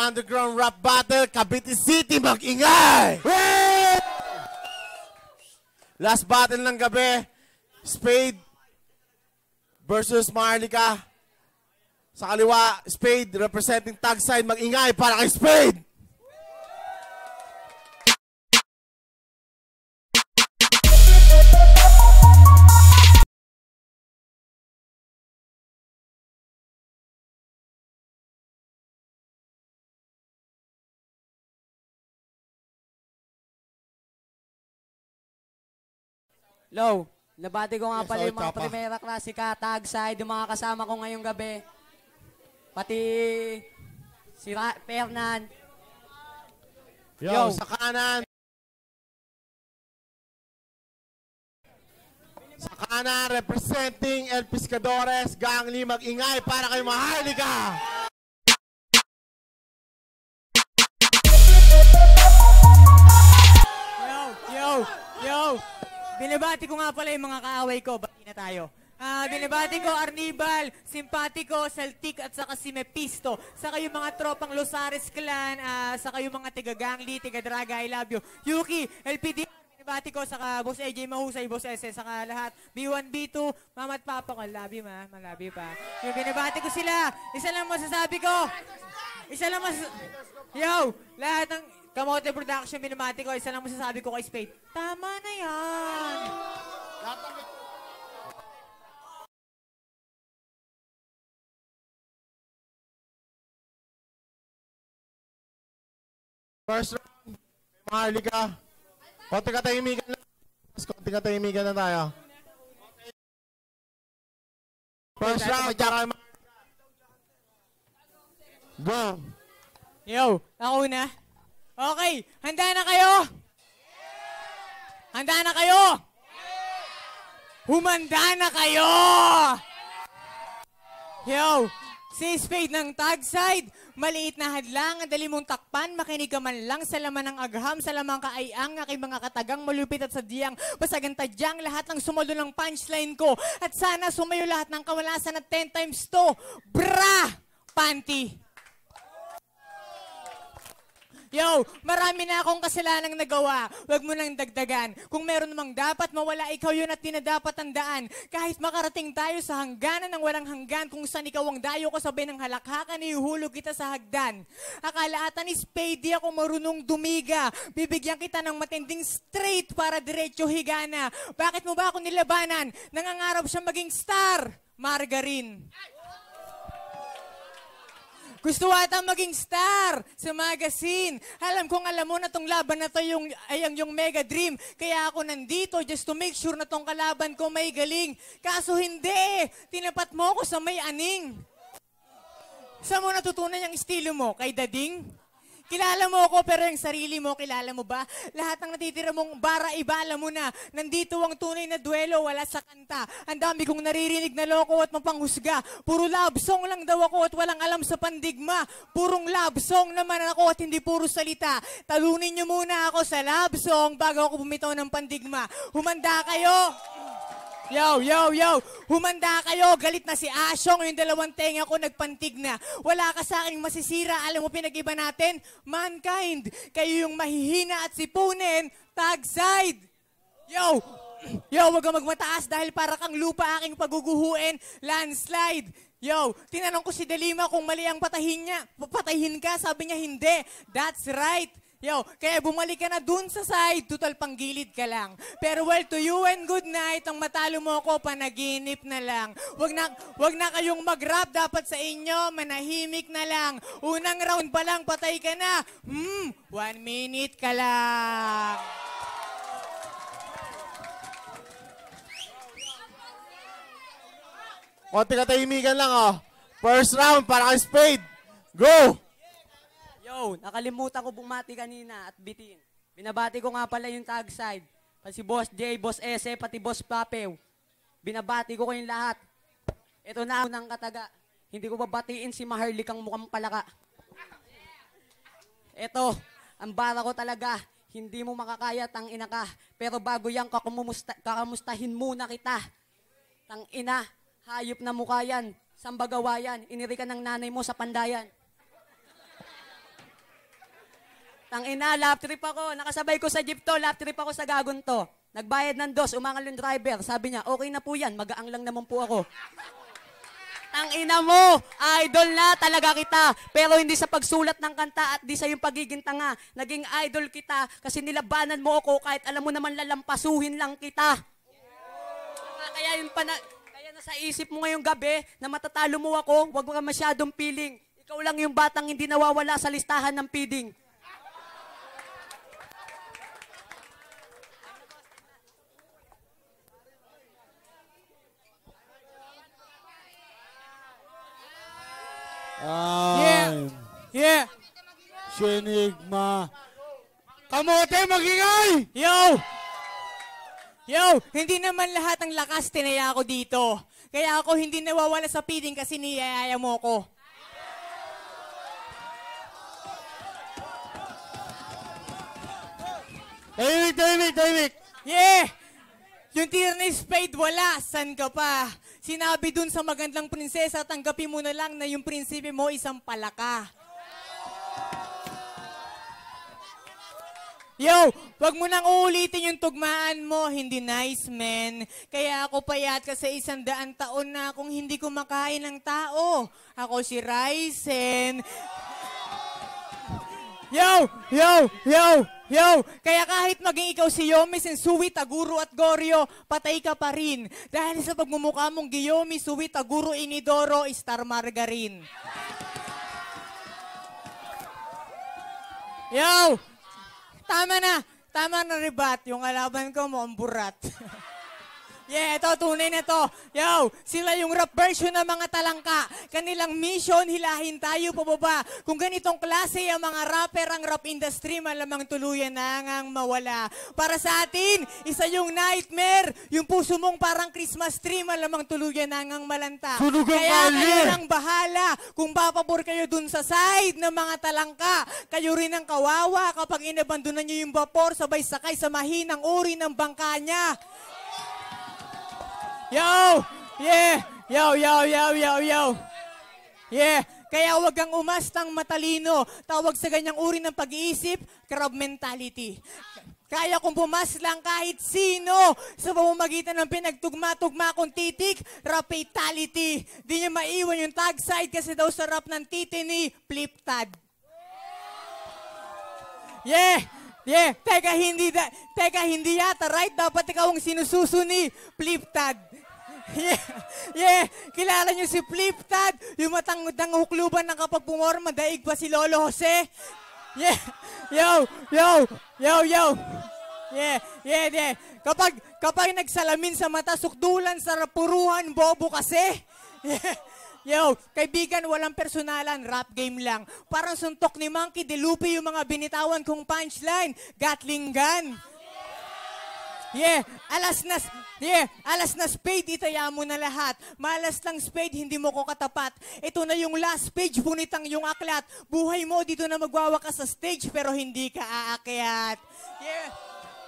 underground rap battle, Cavite City, mag-ingay! Hey! Last battle ng gabi, Spade versus Maharlika. Sa kaliwa, Spade representing Tagside, mag-ingay para kay Spade! Low, nabati ko nga pala yung mga primera klase ka, Tagside, yung mga kasama ko ngayong gabi. Pati si Fernan. Yo, sa kanan. Sa kanan, representing El Pescadores, Gang Lee, mag-ingay para kay Maharlika! Yo! Binabati ko nga pala yung mga kaaway ko. Bati na tayo. Binabati ko Arnibal, Simpatico, Saltik at saka si Mepisto. Saka yung mga tropang Losares Clan, saka yung mga tiga-Gangli, tiga-Draga, I love you. Yuki, LPD, binabati ko, saka Boss AJ Mahusay, Boss SS, saka lahat. B1, B2, Mama at Papa ko, love you ma, love you pa. Yung binabati ko sila, isa lang masasabi ko. Yo, lahat ng Kamote Production, binabati ko, isa lang masasabi ko kay Spade. Tama na yan. First round, Maharlika. Konti katahimikan lang. Konti katahimikan na tayo. First round, tsaka Maharlika. Go. Yo, ako na. Okay, handa na kayo? Handa na kayo? Humanda na kayo! Yo, si Spade ng Tagside, maliit na hadlang, ang dali mong takpan, makinig ka man lang sa laman ng agham, sa lamang kaayang, aking mga katagang malupit at sadyang, basagan tadyang, lahat ng sumalo ng punchline ko, at sana sumayo lahat ng kawalasan at 10 times to, bra! Panty! Yo, marami na akong kasalanang nagawa. Huwag mo nang dagdagan. Kung meron namang dapat mawala, ikaw yun at tinadapat ang daan. Kahit makarating tayo sa hangganan ng walang hanggan, kung saan ikaw ang dayo ko sabay ng halakhakan, ihuhulog kita sa hagdan. Akala ata ni Spade, di ako marunong dumiga. Bibigyan kita ng matinding straight para diretso higana. Bakit mo ba ako nilabanan? Nangangarap siya maging star. Margarine. Gusto ata maging star sa magazine. Alam kong alam mo na tong laban na to yung mega dream. Kaya ako nandito just to make sure na tong kalaban ko may galing. Kaso hindi. Tinapat mo ako sa may aning. Saan mo natutunan yung estilo mo? Kay Dading? Kilala mo ako pero yung sarili mo, kilala mo ba? Lahat ng natitira mong bara, ibala mo na. Nandito ang tunay na duelo, wala sa kanta. Ang dami kong naririnig na loko at mapanghusga. Puro love song lang daw ako at walang alam sa pandigma. Purong love song naman ako at hindi puro salita. Talunin niyo muna ako sa love song bago ako bumitaw ng pandigma. Humanda kayo! Yo! Humanda kayo! Galit na si Asyong, yung dalawang tenga ko nagpantig na. Wala ka sa aking masisira. Alam mo pinag-iba natin? Mankind! Kayo yung mahihina at sipunin. Tagside! Yo! Wag kang magmataas dahil para kang lupa aking paguguhuin. Landslide! Yo, tinanong ko si Delima kung mali ang patahin niya. Patahin ka? Sabi niya hindi. That's right. Yo, kaya bumalik ka na dun sa side, total panggilid ka lang. Pero to you and good night, ang matalo mo ako, panaginip na lang. Wag na kayong mag-rap, dapat sa inyo, manahimik na lang. Unang round pa lang, patay ka na. 1 minute ka lang. Konti katahimikan lang, oh. First round, para kay Spade. Go! Yo, nakalimutan ko bumati kanina at bitin. Binabati ko nga pala yung Tagside. Pati si Boss J, Boss S, pati Boss Papew. Binabati ko kayong lahat. Ito na ang kataga. Hindi ko babatiin si Maharlikang mukhang palaka. Ito, ang bara ko talaga. Hindi mo makakaya, tang ina ka. Pero bago yan, kakamustahin muna kita. Tang ina, hayop na mukha yan. Sambagawa yan. Iniri ka ng nanay mo sa pandayan. Tangina, lap trip ako. Nakasabay ko sa jeep to, lap trip ako sa gagon to. Nagbayad ng dos, umangal yung driver. Sabi niya, okay na po yan, magaang lang naman po ako. Tangina mo, idol na talaga kita. Pero hindi sa pagsulat ng kanta at di sa yung pagiging tanga. Naging idol kita kasi nilabanan mo ako kahit alam mo naman lalampasuhin lang kita. Kaya nasa isip mo ngayong gabi na matatalo mo ako, wag mo ka masyadong feeling. Ikaw lang yung batang hindi nawawala sa listahan ng feeding. Yeah. Shinigma. Kamote, magingay! Yo, hindi naman lahat ng lakas tinaya ko dito. Kaya ako hindi nawawala sa feeding kasi niyayaya mo ko. Tahimik! Yeah! Yung tira ni Spade, wala. San ka pa? Sinabi dun sa magandang prinsesa, tanggapin mo na lang na yung prinsipe mo isang palaka. Yo, wag mo nang uulitin yung tugmaan mo, hindi nice, man. Kaya ako payat kasi 100 taon na kung hindi kumakain ng tao. Ako si Ryzen. Yo! Kaya kahit maging ikaw si Yomi, Sensui, Taguro at Goryo, patay ka pa rin. Dahil sa pagmumukha mong Giyomi, Sui, Taguro, Inidoro, Star Margarine. Yo! Tama na ribat. Yung kalaban ko mo, ang burat. Yeah, ito, tunay na to. Yo, sila yung rap version ng mga talangka. Kanilang mission, hilahin tayo pababa. Kung ganitong klase ang mga rapper, ang rap industry, malamang tuluyan na ngang mawala. Para sa atin, isa yung nightmare. Yung puso mong parang Christmas tree, malamang tuluyan na ngang malanta. Kaya kayo nang bahala. Kung papabor kayo dun sa side ng mga talangka, kayo rin ang kawawa kapag inabandonan nyo yung vapor, sabay sakay sa mahinang uri ng bangka niya. Yo! Yeah! Yo! Yeah! Kaya huwag kang umastang matalino. Tawag sa ganyang uri ng pag-iisip, crab mentality. Kaya kung pumaslang kahit sino sa pamamagitan ng pinagtugma-tugma kong titik, rap fatality. Di niya maiwan yung tag side kasi daw sa rap ng titi ni Fliptad. Yeah! Teka, hindi yata, right? Dapat ikaw ang sinususo ni Fliptad. Yeah. Kilala niyo si Fliptad? Yung matang hukluban ng kapag pumorma, daig pa si Lolo Jose? Yeah. Yo. Yeah. Kapag nagsalamin sa mata, sukdulan sa rapuruhan, bobo kasi. Yeah. Yo, kaibigan, walang personalan, rap game lang. Parang suntok ni Monkey D. Luffy yung mga binitawan kong punchline. Gatling gun. Yeah, alas na Spade, itaya mo na lahat. Malas lang Spade, hindi mo ko katapat. Ito na yung last page, bunitang yung aklat. Buhay mo, dito na magwawakas sa stage, pero hindi ka aakyat. Yeah.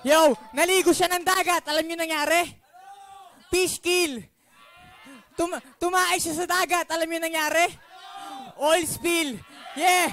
Yo, naligo siya ng dagat. Alam niyo nangyari? Fish kill. Tumaay siya sa dagat. Alam niyo nangyari? Oil spill. Yeah.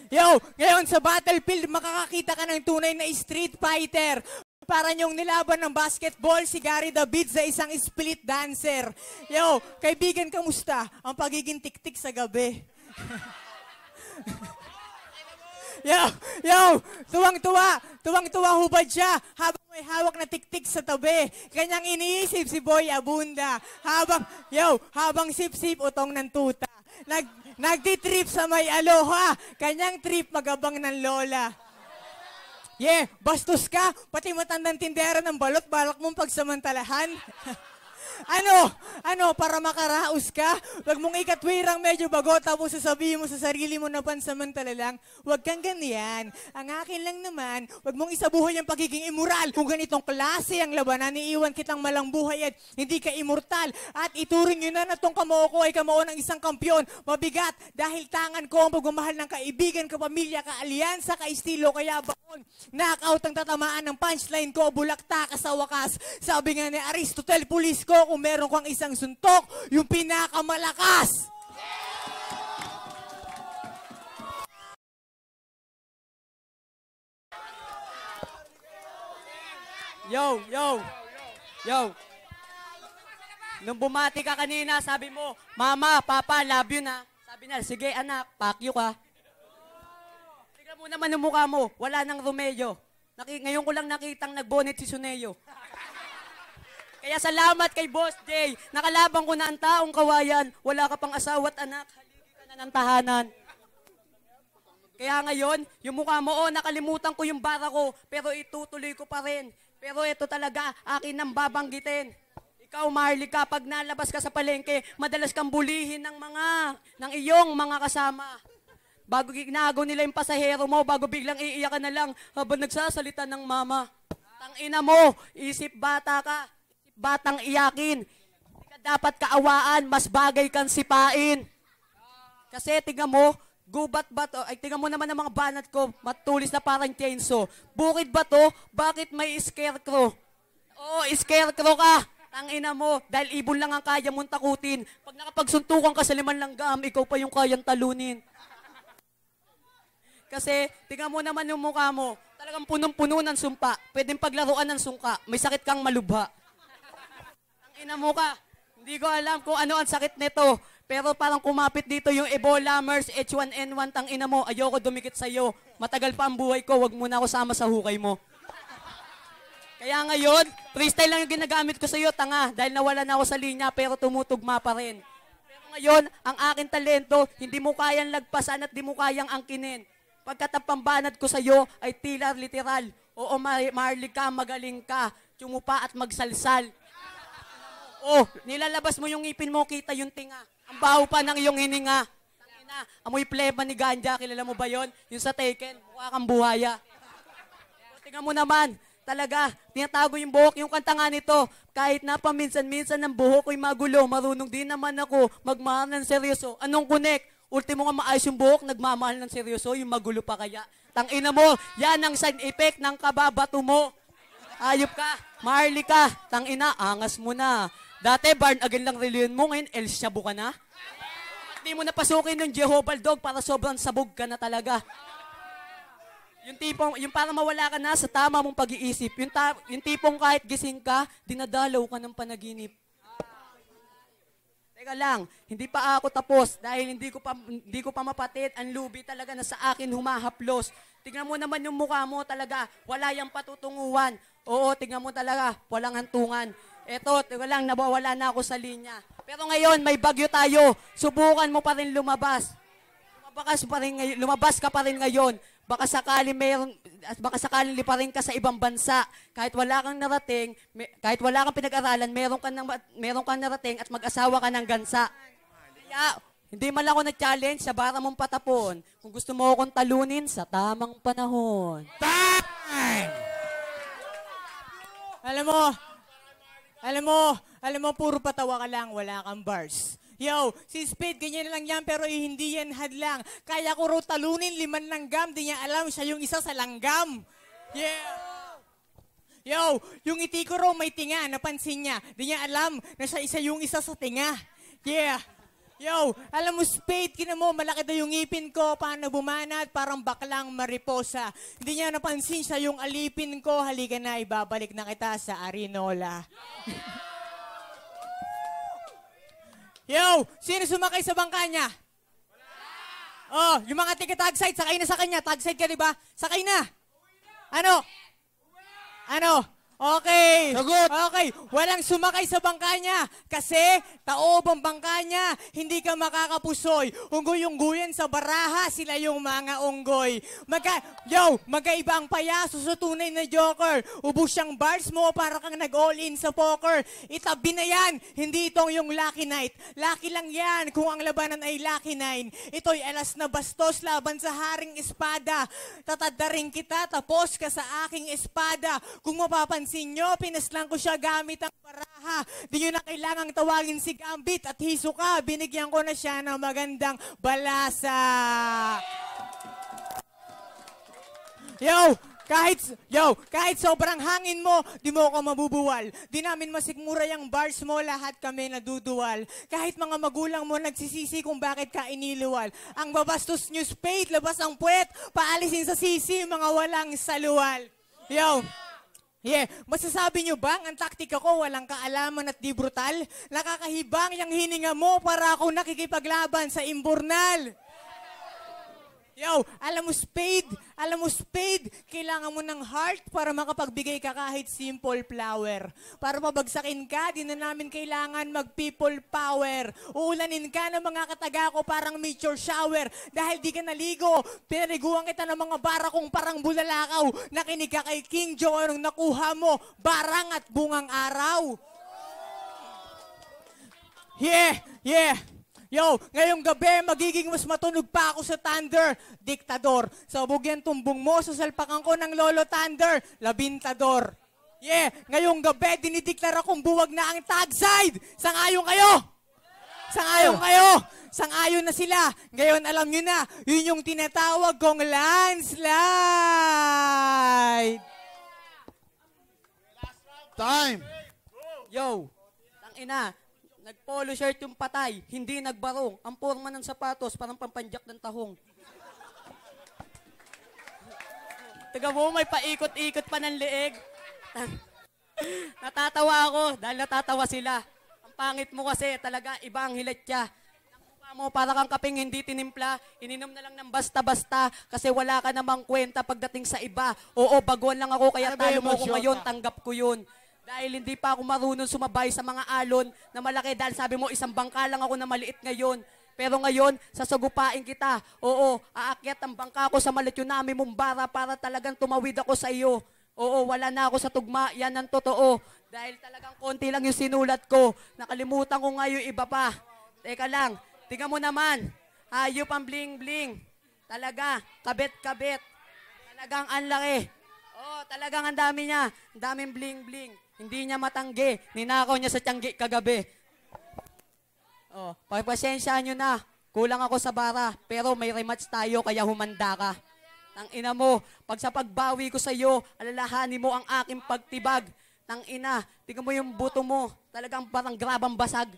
Yo, ngayon sa battlefield, makakakita ka ng tunay na street fighter. Para niyong nilaban ng basketball si Gary David sa isang split dancer. Yo, kaibigan, kamusta? Ang pagiging tiktik sa gabi. Yo, tuwang-tuwa hubad siya habang may hawak na tiktik sa tabi. Kanyang iniisip si Boy Abunda. Habang sip-sip utong ng tuta. Nagtitrip sa may aloha. Kanyang trip magabang ng lola. Yeah, bastos ka. Pati matandang tindera ng balot, balak mong pagsamantalahan. Ano, para makaraos ka? Huwag mong ikatwirang medyo bago, tapos sasabihin mo sa sarili mo na pansamantala lang, huwag kang ganyan. Ang akin lang naman, huwag mong isabuhay ang pagiging immoral. Kung ganitong klase ang labanan, iiwan kitang malang buhay at hindi ka immortal. At ituring nyo na itong kamao ko ay kamao ng isang kampyon. Mabigat dahil tangan ko ang pagmamahal ng kaibigan, kapamilya, kaalyansa, kaistilo, kaya baon. Knockout ang tatamaan ng punchline ko, bulakta ka sa wakas. Sabi nga ni Aristotle, pulis ko, kung meron kang isang suntok, yung pinakamalakas. Yo, yo, yo. Nung bumati ka kanina, sabi mo, Mama, Papa, love you na. Sabi na, sige anak, fuck you ka. Tignan mo naman yung mukha mo, wala nang Romeo. Ngayon ko lang nakitang nagbonet si Suneo. Kaya salamat kay Boss Jay. Nakalaban ko na ang taong kawayan. Wala ka pang asawa at anak. Haligi ka na ng tahanan. Kaya ngayon, yung mukha mo, nakalimutan ko yung bara ko, pero itutuloy ko pa rin. Pero ito talaga, akin ang babanggitin. Ikaw, Marlica, pag nalabas ka sa palengke, madalas kang bulihin ng iyong mga kasama. Bago ginagaw nila yung pasahero mo, bago biglang iiyak ka na lang habang nagsasalita ng mama. Tangina mo, isip bata ka, isip batang iyakin. Hindi ka dapat kaawaan, mas bagay kang sipain. Kasi tingnan mo, gubat ba to? Ay, tingnan mo naman ang mga banat ko, matulis na parang chainsaw. Bukid ba to? Bakit may scarecrow? Oo, scarecrow ka. Tangina mo, dahil ibon lang ang kaya mong takutin. Pag nakapagsuntukan ka sa 5 langgam, ikaw pa yung kayang talunin. Kasi, tingnan mo naman yung mukha mo. Talagang punong-puno ng sumpa. Pwedeng paglaruan ng sungka. May sakit kang malubha. Tangina mo ka. Hindi ko alam kung ano ang sakit nito. Pero parang kumapit dito yung Ebola, MERS, H1N1. Tangina mo, ayoko dumikit sa'yo. Matagal pa ang buhay ko, wag muna ako sama sa hukay mo. Kaya ngayon, freestyle lang yung ginagamit ko sa'yo, tanga. Dahil nawala na ako sa linya, pero tumutugma pa rin. Pero ngayon, ang aking talento, hindi mo kayang lagpasan at di mo kayang angkinin. Pagkat ang pambanat ko sa'yo ay tila literal. Oo, Marlica, magaling ka. Tumupa at magsalsal. Oh, nilalabas mo yung ngipin mo, kita yung tinga. Ang baho pa ng iyong hininga. Tangina, amoy pleba ni Ganja, kilala mo ba yon? Yung sa Taken, mukha kang buhaya. So, tingnan mo naman, talaga, tinatago yung buhok, yung kanta nga nito. Kahit na paminsan-minsan ng buhok ko'y magulo, marunong din naman ako magmahal ng seryoso. Anong connect? Ultimo nga maayos yung buhok, nagmamahal ng seryoso, yung magulo pa kaya. Tangina mo, yan ang side effect ng kababato mo. Ayop ka, Marlica, tangina, angas mo na. Dati, barn again lang reliyon mo, ngayon, El Shabu ka na. Hindi mo napasukin ng Jehovah Dog para sobrang sabog ka na talaga. Yung tipong, yung para mawala ka na sa tama mong pag-iisip. Yung tipong kahit gising ka, dinadalaw ka ng panaginip. Teka lang, hindi pa ako tapos dahil hindi ko pa mapatid ang lubi talaga na sa akin humahaplos. Tingnan mo naman yung mukha mo talaga, wala yang patutunguhan. Oo, tingnan mo talaga, walang hantungan. Eto, teka lang, nawawala na ako sa linya. Pero ngayon, may bagyo tayo. Subukan mo pa rin lumabas. Lumabas ka pa rin ngayon. Baka sakaling liparin ka sa ibang bansa. Kahit wala kang narating, kahit wala kang pinag-aralan, meron kang narating at mag-asawa ka ng gansa. Kaya, hindi man lang ako na-challenge sa bara mong patapon. Kung gusto mo akong talunin sa tamang panahon. Time! Alam mo, puro patawa ka lang, wala kang bars. Yo, si Spade, ganyan lang yan, pero hindi yan hadlang. Kaya ko raw talunin 5 langgam, di niya alam, siya yung isa sa langgam. Yeah. Yo, yung ngiti ko raw may tinga, napansin niya. Di niya alam na siya yung isa sa tinga. Yeah. Yo, alam mo, Spade, kina mo, malaki daw yung ngipin ko, paano bumanat, parang baklang mariposa. Hindi niya napansin siya yung alipin ko, halika na, ibabalik na kita sa Arinola. Yo, sino sumakay sa bangka niya? Oh, yung mga taga-tagside, sakay na sa kanya. Tagside ka, di ba? Sakay na. Ano? Okay. Sagot. Okay. Walang sumakay sa bangka niya. Kasi, taob ang bangka niya. Hindi ka makakapusoy. Unggoy-unggoyan sa baraha. Sila yung mga unggoy. Magkaiba ang payaso sa tunay na joker. Ubus siyang bars mo para kang nag-all-in sa poker. Itabi na yan. Hindi itong yung Lucky Night. Lucky lang yan kung ang labanan ay Lucky 9. Ito'y alas na bastos laban sa haring espada. Tatadaring kita, tapos ka sa aking espada. Kung mapapansin nyo, pinaslang ko siya gamit ang baraha. Di nyo na kailangang tawagin si Gambit at Hisoka. Binigyan ko na siya ng magandang balasa. Kahit sobrang hangin mo, di mo ako mabubuwal. Di namin masikmura yung bars mo, lahat kami naduduwal. Kahit mga magulang mo nagsisisi kung bakit ka iniluwal. Ang babastos nyo, Spade, labas ang puwet, paalisin sa sisi, mga walang saluwal. Yeah, masasabi nyo bang ang taktika ko walang kaalaman at di brutal? Nakakahibang yung hininga mo para ako nakikipaglaban sa imburnal. Yo, alam mo spade, kailangan mo ng heart para makapagbigay ka kahit simple flower. Para pabagsakin ka, di na namin kailangan mag-people power. Uulanin ka ng mga kataga ko parang meteor shower. Dahil di ka naligo, pinaliguan kita ng mga barakong parang bulalakaw. Nakinig ka kay King Joe, anong nakuha mo? Barang at bungang araw. Yeah. Yo, ngayong gabi, magiging mas matunog pa ako sa Thunder, Diktador. Sabog yan tumbong mo, sasalpakan ko ng Lolo Thunder, Labintador. Yeah, ngayong gabi, dinideklara kong buwag na ang tag side. Sangayon kayo? Sangayon kayo? Sangayon na sila. Ngayon, alam nyo na, yun yung tinatawag kong landslide. Time! Yo, tangina. Nag-polo shirt yung patay, hindi nagbarong. Ang porma ng sapatos, parang pampanjak ng tahong. Taga mo, may paikot-ikot pa ng leeg. Natatawa ako dahil natatawa sila. Ang pangit mo kasi, talaga iba ang hilatya. Ang mukha mo, para kang kaping hindi tinimpla. Ininom na lang ng basta-basta kasi wala ka namang kwenta pagdating sa iba. Oo, baguan lang ako, kaya talo mo ko ngayon, tanggap ko yun. Dahil hindi pa ako marunong sumabay sa mga alon na malaki dahil sabi mo isang bangka lang ako na maliit ngayon. Pero ngayon, sasagupain kita. Oo, aakyat ang bangka ko sa Malatyunami Mumbara para talagang tumawid ako sa iyo. Oo, wala na ako sa tugma. Yan ang totoo. Dahil talagang konti lang yung sinulat ko. Nakalimutan ko nga yung iba pa. Teka lang, tingnan mo naman. Hayop ang bling-bling. Talaga, kabit-kabit. Talagang ang laki. Oo, talagang ang dami niya. Ang daming bling-bling. Hindi niya matanggi. Ninakaw niya sa tiyanggi kagabi. Oh, pagpasensyaan nyo na. Kulang ako sa bara. Pero may rematch tayo kaya humanda ka. Tangina mo, pag sa pagbawi ko sa iyo, alalahanin mo ang aking pagtibag. Tangina, tingnan mo yung buto mo. Talagang parang grabang basag.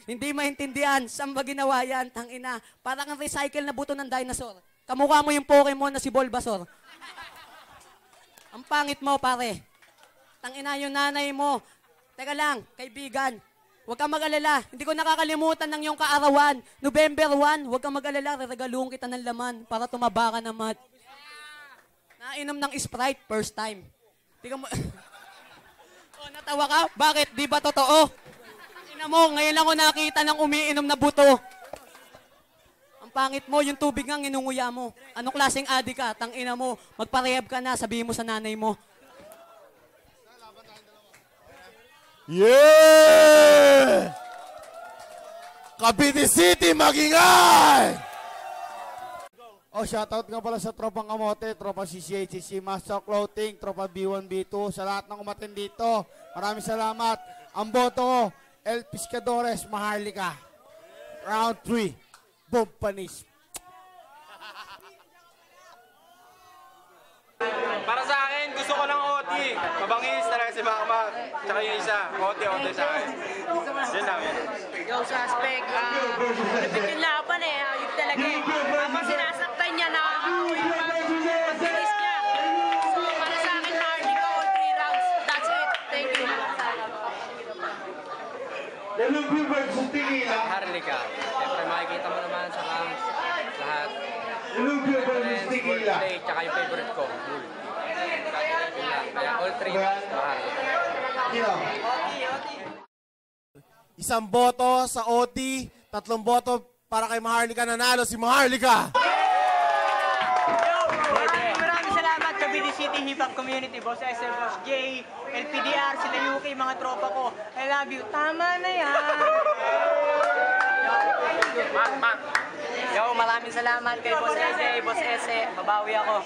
Hindi maintindihan. Saan ba ginawa yan? Tangina, parang ang recycle na buto ng dinosaur. Kamukha mo yung Pokemon na si Bulbasaur. Ang pangit mo, pare. Tangina yung nanay mo. Teka lang, kaibigan. Huwag kang mag-alala. Hindi ko nakakalimutan ng iyong kaarawan. November 1, huwag kang mag-alala. Regaluhan kita ng laman para tumaba ka na mat. Nainom ng Sprite, first time. Tingnan mo. Oh, natawa ka? Bakit? Di ba totoo? Tangina mo, ngayon lang ako nakita ng umiinom na buto. Ang pangit mo, yung tubig nga nginunguya mo. Anong klaseng adi ka? Tangina mo, magparehab ka na, sabihin mo sa nanay mo. Yeah! Cavite City, magingay! Oh, shoutout nga pala sa Tropang Kamote, Tropa CCHC, Master Clothing, Tropa B1, B2, sa lahat ng umatin dito. Maraming salamat. Ang boto ko, El Pescadores, Maharlika. Round 3, boom, panis. Para sa akin, gusto ko ng OT. Mabangis talaga si Makmak. Tsaka yung isa, OT sa akin. Yun lang yun. Yung suspect, malapit yung laban eh. Ayun talaga eh. Habang sinasaktan niya, nakakauwi yung pag-bilis niya. So, para sa akin, Harley ko, all 3 rounds. That's it. Thank you. Harley ka. Siyempre makikita mo naman sa camps, lahat. Play, tsaka yung favorite ko, Bull. Kaya all 3 rounds, Harley. Isang boto sa OT, 3 boto para kay Maharlika. Nanalo si Maharlika. Maraming salamat Cavite City Hip Hop Community, Boss SM, Boss J, LPDR, sila UK, mga tropa ko. I love you. Tama na yan. Yo, maraming salamat kay Boss SJ, Boss Ese. Babawi ako.